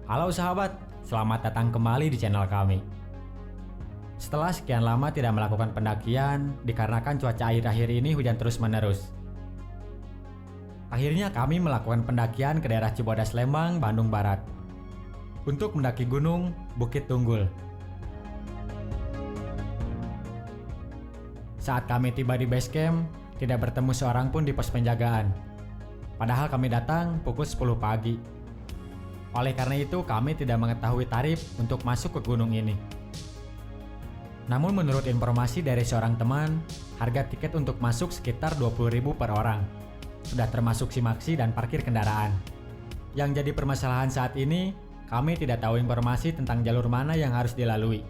Halo sahabat, selamat datang kembali di channel kami. Setelah sekian lama tidak melakukan pendakian, dikarenakan cuaca akhir-akhir ini hujan terus-menerus. Akhirnya kami melakukan pendakian ke daerah Cibodas Lembang, Bandung Barat. Untuk mendaki gunung Bukit Tunggul. Saat kami tiba di base camp, tidak bertemu seorang pun di pos penjagaan. Padahal kami datang pukul 10 pagi. Oleh karena itu, kami tidak mengetahui tarif untuk masuk ke gunung ini. Namun menurut informasi dari seorang teman, harga tiket untuk masuk sekitar 20.000 per orang. Sudah termasuk simaksi dan parkir kendaraan. Yang jadi permasalahan saat ini, kami tidak tahu informasi tentang jalur mana yang harus dilalui.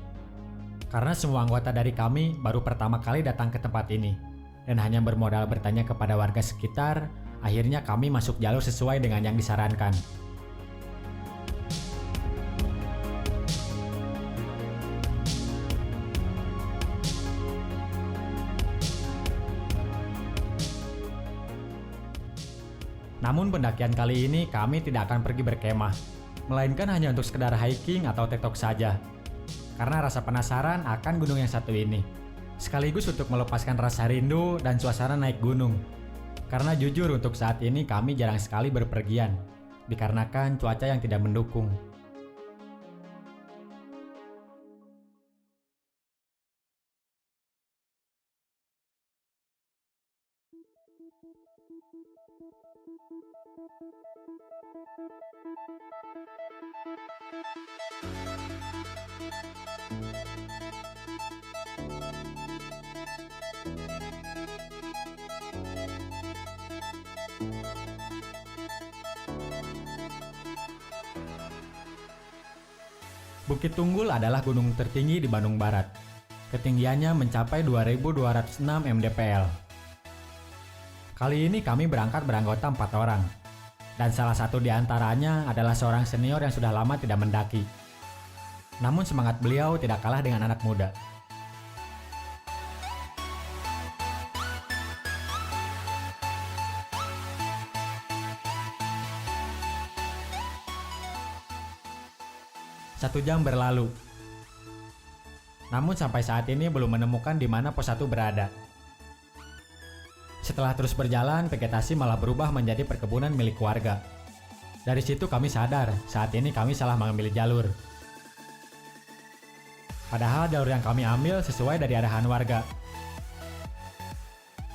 Karena semua anggota dari kami baru pertama kali datang ke tempat ini. Dan hanya bermodal bertanya kepada warga sekitar, akhirnya kami masuk jalur sesuai dengan yang disarankan. Namun pendakian kali ini kami tidak akan pergi berkemah, melainkan hanya untuk sekedar hiking atau tektok saja. Karena rasa penasaran akan gunung yang satu ini, sekaligus untuk melepaskan rasa rindu dan suasana naik gunung. Karena jujur untuk saat ini kami jarang sekali berpergian, dikarenakan cuaca yang tidak mendukung. Bukit Tunggul adalah gunung tertinggi di Bandung Barat. Ketinggiannya mencapai 2.206 mdpl. Kali ini kami berangkat beranggota 4 orang. Dan salah satu di antaranya adalah seorang senior yang sudah lama tidak mendaki. Namun semangat beliau tidak kalah dengan anak muda. Satu jam berlalu. Namun sampai saat ini belum menemukan di mana pos 1 berada. Setelah terus berjalan, vegetasi malah berubah menjadi perkebunan milik warga. Dari situ kami sadar, saat ini kami salah mengambil jalur. Padahal jalur yang kami ambil sesuai dari arahan warga.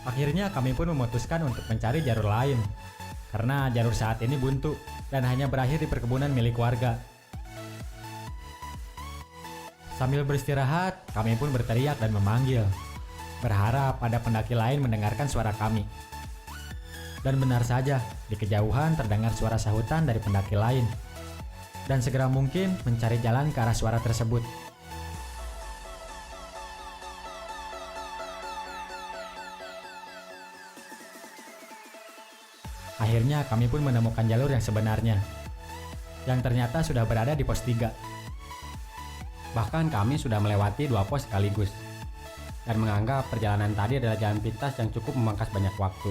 Akhirnya kami pun memutuskan untuk mencari jalur lain. Karena jalur saat ini buntu dan hanya berakhir di perkebunan milik warga. Sambil beristirahat, kami pun berteriak dan memanggil, berharap ada pendaki lain mendengarkan suara kami. Dan benar saja, di kejauhan terdengar suara sahutan dari pendaki lain. Dan segera mungkin mencari jalan ke arah suara tersebut. Akhirnya kami pun menemukan jalur yang sebenarnya, yang ternyata sudah berada di pos 3. Bahkan kami sudah melewati 2 pos sekaligus, dan menganggap perjalanan tadi adalah jalan pintas yang cukup memangkas banyak waktu.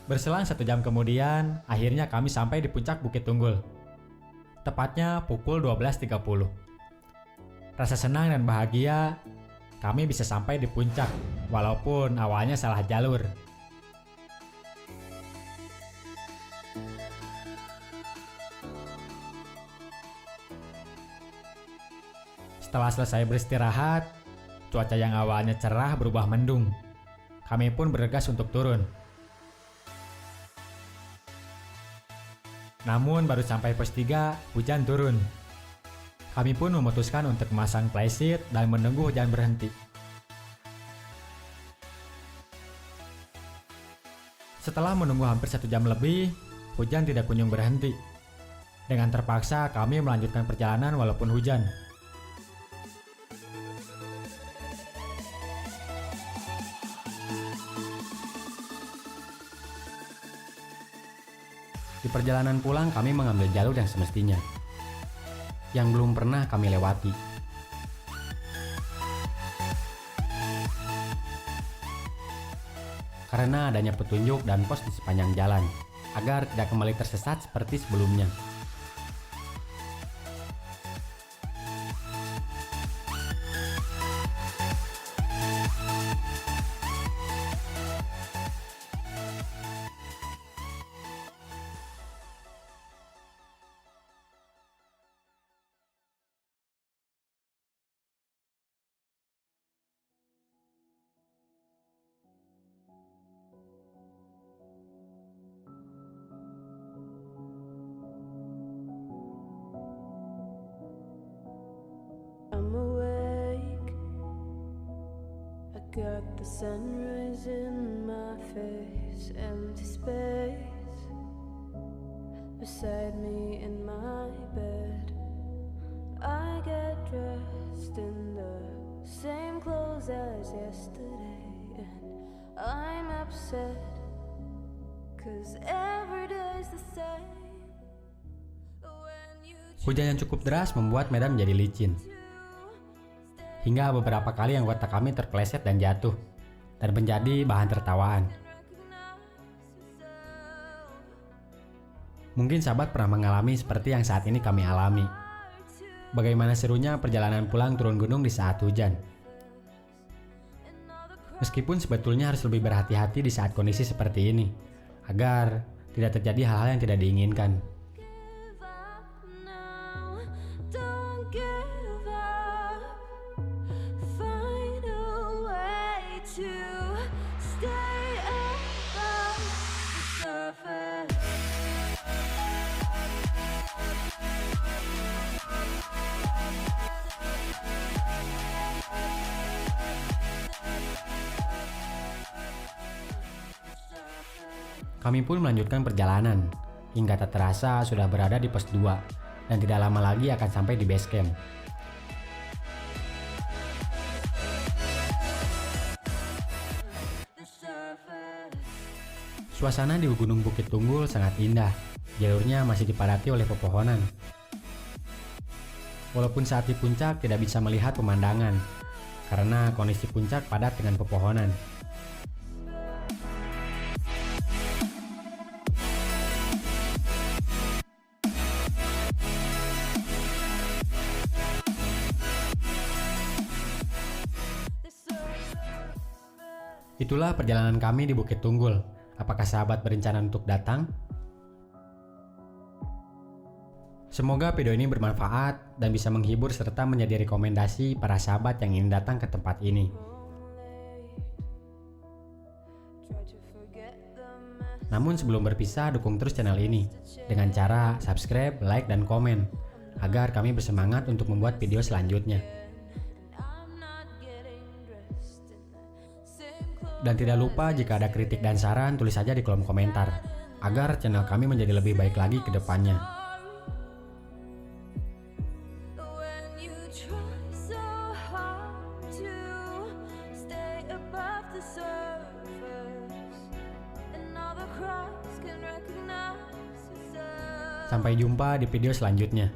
Berselang 1 jam kemudian, akhirnya kami sampai di puncak Bukit Tunggul. Tepatnya pukul 12.30. Rasa senang dan bahagia, kami bisa sampai di puncak, walaupun awalnya salah jalur. Setelah selesai beristirahat, cuaca yang awalnya cerah berubah mendung. Kami pun bergegas untuk turun. Namun baru sampai pos 3, hujan turun. Kami pun memutuskan untuk memasang flysheet dan menunggu hujan berhenti. Setelah menunggu hampir 1 jam lebih, hujan tidak kunjung berhenti. Dengan terpaksa kami melanjutkan perjalanan walaupun hujan. Di perjalanan pulang kami mengambil jalur yang semestinya, yang belum pernah kami lewati. Karena adanya petunjuk dan pos di sepanjang jalan, agar tidak kembali tersesat seperti sebelumnya. I'm awake, I got the sunrise in my face, empty space beside me in my bed. I get dressed in the same clothes as yesterday, and I'm upset, 'cause every day's the same. When you Hujan yang cukup deras membuat medan menjadi licin. Hingga beberapa kali anggota kami terpeleset dan jatuh, dan menjadi bahan tertawaan. Mungkin sahabat pernah mengalami seperti yang saat ini kami alami. Bagaimana serunya perjalanan pulang turun gunung di saat hujan. Meskipun sebetulnya harus lebih berhati-hati di saat kondisi seperti ini, agar tidak terjadi hal-hal yang tidak diinginkan. Kami pun melanjutkan perjalanan, hingga tak terasa sudah berada di pos 2, dan tidak lama lagi akan sampai di base camp. Suasana di Gunung Bukit Tunggul sangat indah, jalurnya masih dipadati oleh pepohonan. Walaupun saat di puncak tidak bisa melihat pemandangan, karena kondisi puncak padat dengan pepohonan. Itulah perjalanan kami di Bukit Tunggul. Apakah sahabat berencana untuk datang? Semoga video ini bermanfaat dan bisa menghibur serta menjadi rekomendasi para sahabat yang ingin datang ke tempat ini. Namun sebelum berpisah, dukung terus channel ini dengan cara subscribe, like, dan komen agar kami bersemangat untuk membuat video selanjutnya. Dan tidak lupa jika ada kritik dan saran tulis saja di kolom komentar agar channel kami menjadi lebih baik lagi ke depannya. Sampai jumpa di video selanjutnya.